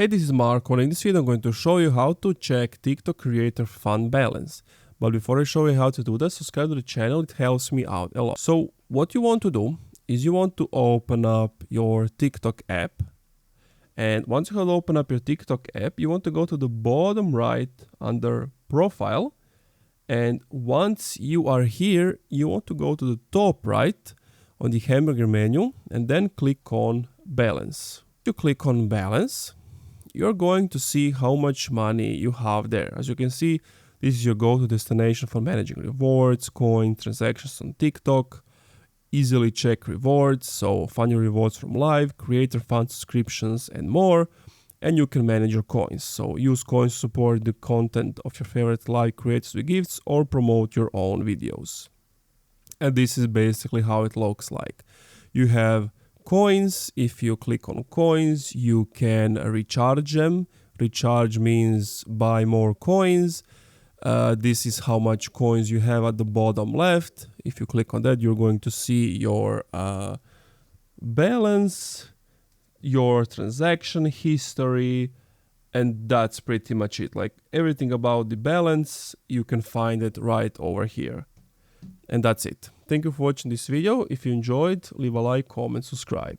Hey, this is Marco, and in this video I'm going to show you how to check TikTok creator fund balance. But before I show you how to do that, subscribe to the channel, it helps me out a lot. So what you want to do is you want to open up your TikTok app. And once you have opened up your TikTok app, you want to go to the bottom right under profile. And once you are here, you want to go to the top right on the hamburger menu and then click on balance. You click on balance, you're going to see how much money you have there. As you can see, this is your go-to destination for managing rewards, coin transactions on TikTok. Easily check rewards, so find your rewards from live, creator fund subscriptions and more. And you can manage your coins. So use coins to support the content of your favorite live creators with gifts or promote your own videos. And this is basically how it looks like. You have coins. If you click on coins, you can recharge them. Recharge means buy more coins. This is how much coins you have at the bottom left. If you click on that, you're going to see your balance, your transaction history, and that's pretty much it. Like everything about the balance, you can find it right over here. And that's it. Thank you for watching this video. If you enjoyed, leave a like, comment, subscribe.